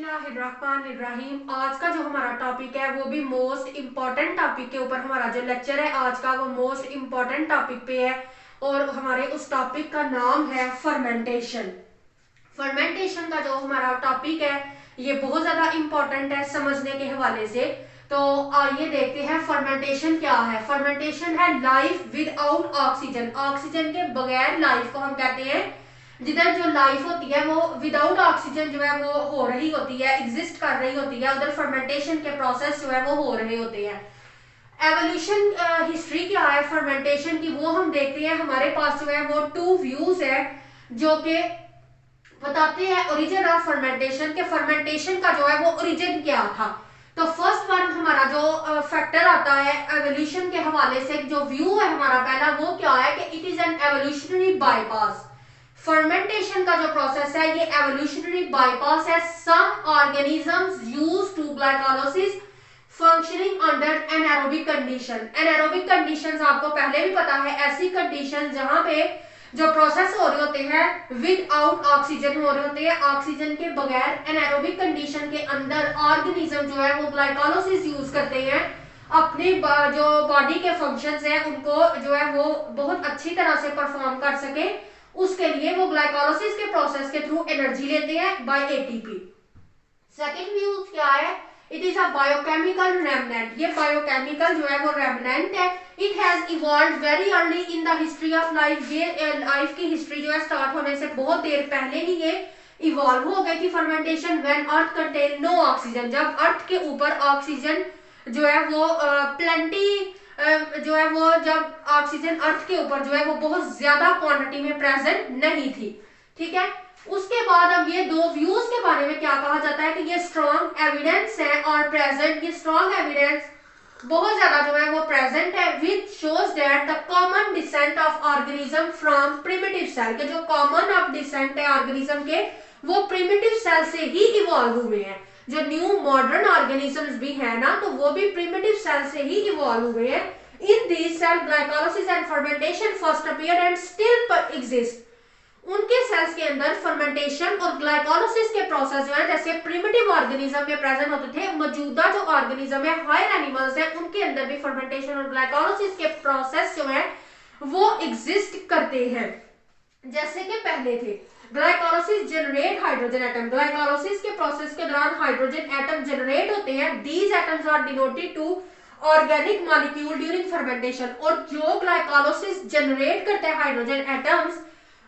बिस्मिल्लाहिर्रहमानिर्रहीम। आज का जो हमारा टॉपिक है वो भी मोस्ट इम्पॉर्टेंट टॉपिक के ऊपर हमारा जो लेक्चर है आज का वो मोस्ट इम्पॉर्टेंट टॉपिक पे है और हमारे उस टॉपिक का नाम है फर्मेंटेशन। फर्मेंटेशन का जो हमारा टॉपिक है ये बहुत ज्यादा इम्पोर्टेंट है समझने के हवाले से। तो आइए देखते हैं फर्मेंटेशन क्या है। फर्मेंटेशन है लाइफ विदाउट ऑक्सीजन। ऑक्सीजन के बगैर लाइफ को हम कहते हैं। जिधर जो लाइफ होती है वो विदाउट ऑक्सीजन जो है वो हो रही होती है, एग्जिस्ट कर रही होती है, उधर फर्मेंटेशन के प्रोसेस जो है वो हो रहे होते हैं। एवोल्यूशन हिस्ट्री क्या है फर्मेंटेशन की वो हम देखते हैं। हमारे पास जो है वो टू व्यूज है जो कि बताते हैं ओरिजिन ऑफ फर्मेंटेशन के फर्मेंटेशन का जो है वो ओरिजिन क्या था। तो फर्स्ट वन हमारा जो फैक्टर आता है एवोल्यूशन के हवाले से, जो व्यू है हमारा पहला वो क्या है कि it is an evolutionary bypass. Fermentation का जो प्रोसेस है ये एवोल्यूशनरी बाईपास है। Some organisms use to glycolysis functioning under anaerobic condition. Anaerobic conditions आपको पहले भी पता है, ऐसी कंडीशन जहां पे जो प्रोसेस हो रहे होते हैं विदाउट ऑक्सीजन हो रहे होते हैं, ऑक्सीजन के बगैर। एनारोबिक कंडीशन के अंदर ऑर्गेनिज्म जो है वो ग्लाइकोलाइसिस यूज करते हैं अपने जो बॉडी के फंक्शंस हैं उनको जो है वो बहुत अच्छी तरह से परफॉर्म कर सके। उसके लिए वो ग्लाइकोलाइसिस के प्रोसेस के थ्रू एनर्जी लेते हैं बाय एटीपी। सेकंड व्यू क्या है, it is a biochemical remnant. ये बायोकेमिकल जो है वो रेमनेंट है। It has evolved very early in the history of life. ये लाइफ की हिस्ट्री जो है स्टार्ट होने से बहुत देर पहले ही ये इवॉल्व हो गई थी fermentation when earth contain no oxygen. जब अर्थ के ऊपर ऑक्सीजन जो है वो प्लेंटी जो है वो जब ऑक्सीजन अर्थ के ऊपर जो है वो बहुत ज्यादा क्वांटिटी में प्रेजेंट नहीं थी। ठीक है, उसके बाद अब ये दो व्यूज के बारे में क्या कहा जाता है कि ये स्ट्रॉन्ग एविडेंस है और प्रेजेंट ये स्ट्रॉन्ग एविडेंस बहुत ज्यादा जो है वो प्रेजेंट है which shows that the common descent of organism from primitive cell के जो कॉमन ऑफ डिसेंट है ऑर्गेनिज्म के वो प्रिमिटिव सेल से ही इवॉल्व हुए हैं। जो न्यू मॉडर्न ऑर्गेनिजम्स भी है ना तो वो भी प्रिमिटिव सेल से ही इवॉल्व हुए हैं। In these cell glycolysis and fermentation first appeared and still exist. उनके सेल्स के अंदर फर्मेंटेशन और ग्लाइकोलाइसिस के प्रोसेस जो है जैसे प्रिमिटिव ऑर्गेनिज्म में प्रेजेंट होते थे, मौजूदा जो ऑर्गेनिज्म है हायर एनिमल्स है उनके अंदर भी फर्मेंटेशन और ग्लाइकोलाइसिस के प्रोसेस जो है वो एग्जिस्ट करते हैं जैसे कि पहले थे। Glycolysis generate hydrogen atom. Glycolysis के प्रोसेस के दौरान हाइड्रोजन एटम जनरेट होते हैं। These atoms are denoted to organic molecule during fermentation. और जो ग्लाइकोलाइसिस जनरेट करते हैं हाइड्रोजन एटम्स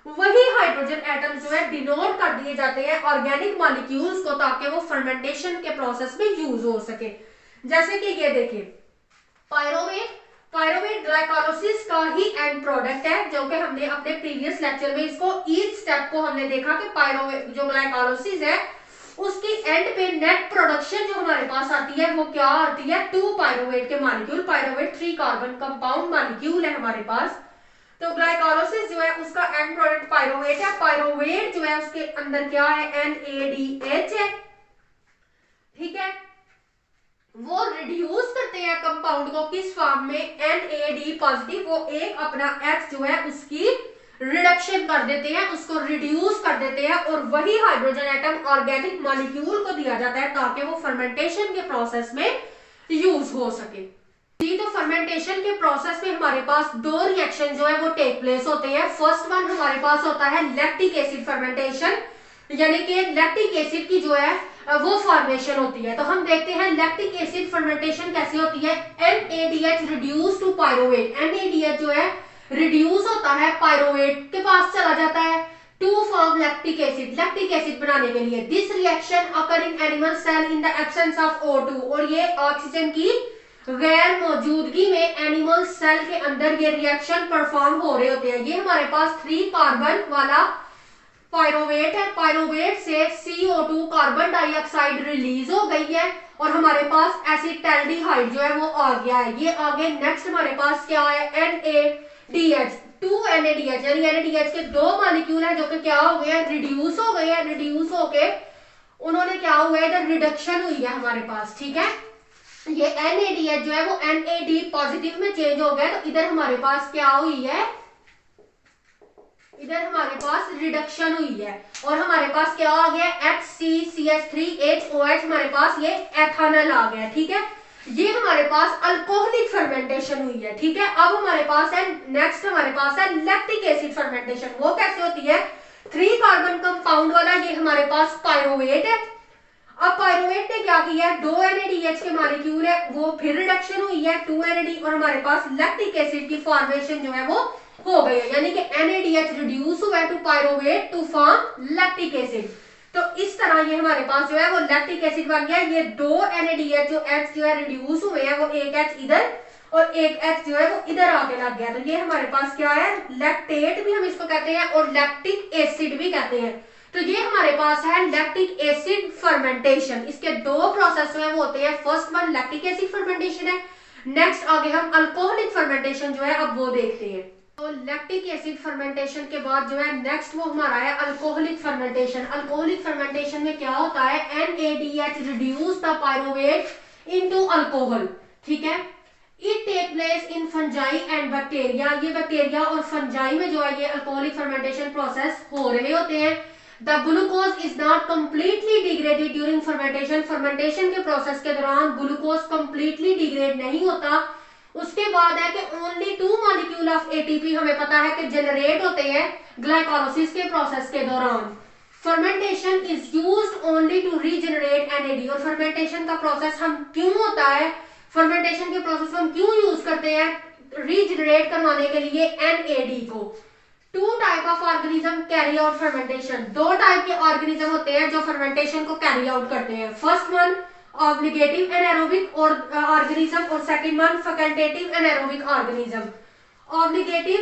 वही हाइड्रोजन एटम्स जो है डिनोट कर दिए जाते हैं ऑर्गेनिक मॉलिक्यूल्स को ताकि वो फर्मेंटेशन के प्रोसेस में यूज हो सके। जैसे कि ये देखिए पायरोवेट। पायरोवेट ग्लाइकोलाइसिस का ही एंड प्रोडक्ट है जो कि हमने अपने प्रीवियस लेक्चर में इसको ईच स्टेप को हमने देखा कि पायरोवेट जो ग्लाइकोलाइसिस है उसकी एंड पे नेट प्रोडक्शन जो हमारे पास आती है वो क्या आती है, 2 पायरोवेट के molecule. Pyruvate 3 carbon compound molecule है हमारे पास। तो ग्लाइकोलाइसिस जो है उसका एंड प्रोडक्ट पायरोवेट है। पायरोवेट जो है उसके अंदर क्या है, NADH है। ठीक है, वो रिड्यूस करते हैं कंपाउंड को किस फॉर्म में, NAD पॉजिटिव। वो एक अपना H जो है उसकी रिडक्शन कर देते हैं, उसको रिड्यूस कर देते हैं और वही हाइड्रोजन एटम ऑर्गेनिक मॉलिक्यूल को दिया जाता है ताकि वो फर्मेंटेशन के प्रोसेस में यूज हो सके। जी, तो फर्मेंटेशन के प्रोसेस में हमारे पास दो रिएक्शन जो है वो टेक प्लेस होते हैं। फर्स्ट वन हमारे पास होता है लैक्टिक एसिड फर्मेंटेशन, यानी कि लैक्टिक एसिड की जो है वो फॉर्मेशन होती है। तो हम देखते हैं लैक्टिक एसिड फर्मेंटेशन कैसे होती है। NADH reduce to pyruvate. NADH जो है रिड्यूस होता है पायरोवेट के पास चला जाता है to form lactic acid, lactic acid बनाने के लिए। This reaction occur in animal cell in the absence of O2। और ये ऑक्सीजन की गैर मौजूदगी में एनिमल सेल के अंदर ये रिएक्शन परफॉर्म हो रहे होते हैं। ये हमारे पास 3 कार्बन वाला पायरोवेट है। पायरोवेट से CO2 कार्बन डाइऑक्साइड रिलीज हो गई है और हमारे पास एसिटाल्डिहाइड जो है वो आ गया है। ये आगे नेक्स्ट हमारे पास क्या है, NADH 2 NADH, यानी NADH के 2 मॉलिक्यूल है जो कि क्या हो गए हैं, रिड्यूस हो गए हैं। रिड्यूस होके उन्होंने क्या हुआ है, इधर रिडक्शन हुई है हमारे पास। ठीक है, ये NADH जो है वो NAD पॉजिटिव में चेंज हो गया। तो इधर हमारे पास क्या हुई है, इधर हमारे पास रिडक्शन हुई है और हमारे पास क्या आ गया, HCCH3HOH, हमारे पास ये एथानल आ गया। ठीक है, ये हमारे पास अल्कोहलिक फर्मेंटेशन हुई है। ठीक है, अब हमारे पास है नेक्स्ट, हमारे पास है लैक्टिक एसिड फर्मेंटेशन। वो कैसे होती है, 3 कार्बन कंपाउंड वाला ये हमारे पास पायरोवेट है। अब पायरोवेट ने क्या किया है, 2 NADH के मॉलिक्यूल है वो फिर रिडक्शन हुई है 2 NAD और हमारे पास लैक्टिक एसिड की फॉर्मेशन जो है वो हो गई है, यानी कि NADH रिड्यूस हुआ है to pyruvate to form lactic acid. तो इस तरह ये हमारे पास जो है वो लैक्टिक एसिड बन गया। ये 2 NADH जो H जो है रिड्यूस हुए हैं, वो एक H इधर और एक H जो है वो इधर आके लग गया। तो ये हमारे पास क्या है, लैक्टेट भी हम इसको कहते हैं और लैक्टिक एसिड भी कहते हैं। तो ये हमारे पास है लैक्टिक एसिड फर्मेंटेशन। इसके 2 प्रोसेस जो है वो होते हैं, first one lactic acid fermentation है, नेक्स्ट आगे हम अल्कोहलिक फर्मेंटेशन जो है अब वो देखते हैं। तो लैक्टिक एसिड फर्मेंटेशन के बाद जो है नेक्स्ट वो हमारा है अल्कोहलिक फर्मेंटेशन। अल्कोहलिक फर्मेंटेशन में क्या होता है, NADH reduce the pyruvate into alcohol. ठीक है, it take place in fungi and bacteria. ये बैक्टीरिया और फंजाई में जो है ये अल्कोहलिक फर्मेंटेशन प्रोसेस हो रहे होते हैं। The glucose is not completely degraded during fermentation. Fermentation के प्रोसेस के दौरान ग्लूकोज कंप्लीटली डिग्रेड नहीं होता। उसके बाद है कि ओनली 2 मॉलिक्यूल ऑफ ATP हमें पता है कि जनरेट होते हैं ग्लाइकोलाइसिस के प्रोसेस के दौरान। Fermentation is used only to regenerate NAD। और फर्मेंटेशन का प्रोसेस हम क्यों होता है, फर्मेंटेशन के प्रोसेस हम क्यों यूज करते हैं, रीजनरेट करवाने के लिए NAD को। 2 type of organism carry out fermentation. 2 type के ऑर्गेनिज्म होते हैं जो फर्मेंटेशन को कैरी आउट करते हैं। फर्स्ट वन ऑब्लिगेटिव एनारोबिक और ऑर्गेनिज्म और second one facultative anaerobic organism. Obligative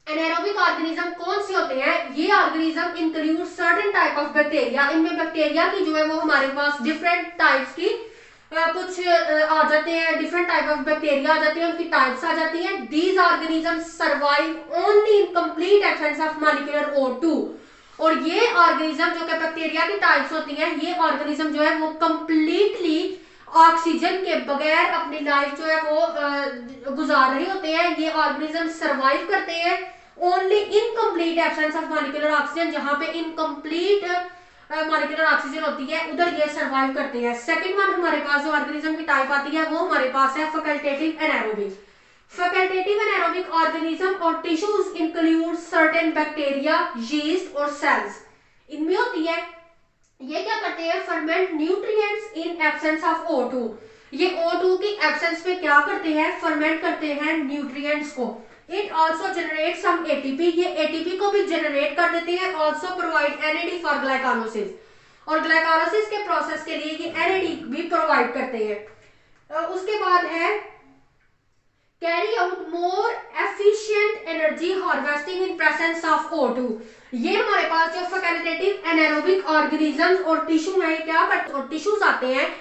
anaerobic organism कौन से होते हैं, ये organism include certain type of bacteria. इनमें बैक्टीरिया की जो है वो हमारे पास डिफरेंट टाइप्स की कुछ आ जाते हैं, डिफरेंट टाइप ऑफ बैक्टीरिया आ जाते हैं, उनकी टाइप्स आ जाती हैं। These organism survive only in complete absence of molecular O2। और ये ऑर्गेनिज्म जो कि बैक्टीरिया की टाइप्स होती हैं, ये ऑर्गेनिज्म जो है वो कंप्लीटली ऑक्सीजन के बगैर अपनी लाइफ जो है वो गुजार रहे होते हैं। ये ऑर्गेनिज्म सर्वाइव करते हैं only in complete absence of molecular oxygen. जहां पे इनकम्प्लीट मॉलिक्यूलर ऑक्सीजन होती है उधर ये सर्वाइव करते हैं। सेकंड वन हमारे पास जो ऑर्गेनिज्म की टाइप आती है वो हमारे पास है facultative anaerobic. Facultative anaerobic organism और tissues include certain bacteria, yeast और सेल्स। इनमें होती है, ये क्या करते हैं, ferment nutrients in absence of O2। ये O2 की एब्सेंस में क्या करते हैं, फर्मेंट करते हैं न्यूट्रिएंट्स को। It also generate some ATP। ये ATP को भी जनरेट कर देते हैं। Also provide NAD for glycolysis. और ग्लाइकोलाइसिस के प्रोसेस के लिए ये NAD भी प्रोवाइड करते हैं। उसके बाद है carry out more efficient energy harvesting in presence of O2। ये हमारे पास जो फैकल्टेटिव एनारोबिक ऑर्गेनिजम्स और टिश्यू है क्या करते हैं, और टिश्यूज आते हैं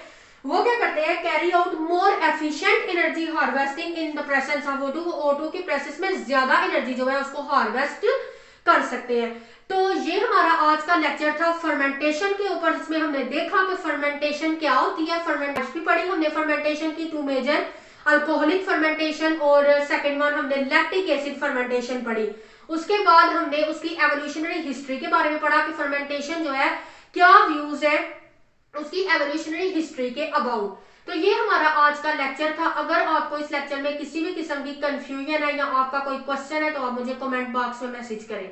वो क्या करते हैं, carry out more efficient energy harvesting in the presence of O2। O2 की प्रेजेंस में ज्यादा एनर्जी जो है उसको हार्वेस्ट कर सकते हैं। तो ये हमारा आज का लेक्चर था फर्मेंटेशन के ऊपर, जिसमें हमने देखा कि फर्मेंटेशन क्या होती है। फर्मेंटेशन भी पढ़ी हमने, फर्मेंटेशन की 2 मेजर, अल्कोहलिक फर्मेंटेशन और सेकंड वन हमने लैक्टिक एसिड फर्मेंटेशन पढ़ी। उसके बाद हमने उसकी एवोल्यूशनरी हिस्ट्री के बारे में पढ़ा कि फर्मेंटेशन जो है क्या व्यूज है उसकी एवोल्यूशनरी हिस्ट्री के अबाउट। तो ये हमारा आज का लेक्चर था। अगर आपको इस लेक्चर में किसी भी किस्म की कंफ्यूजन है या आपका कोई क्वेश्चन है तो आप मुझे कमेंट बॉक्स में मैसेज करें।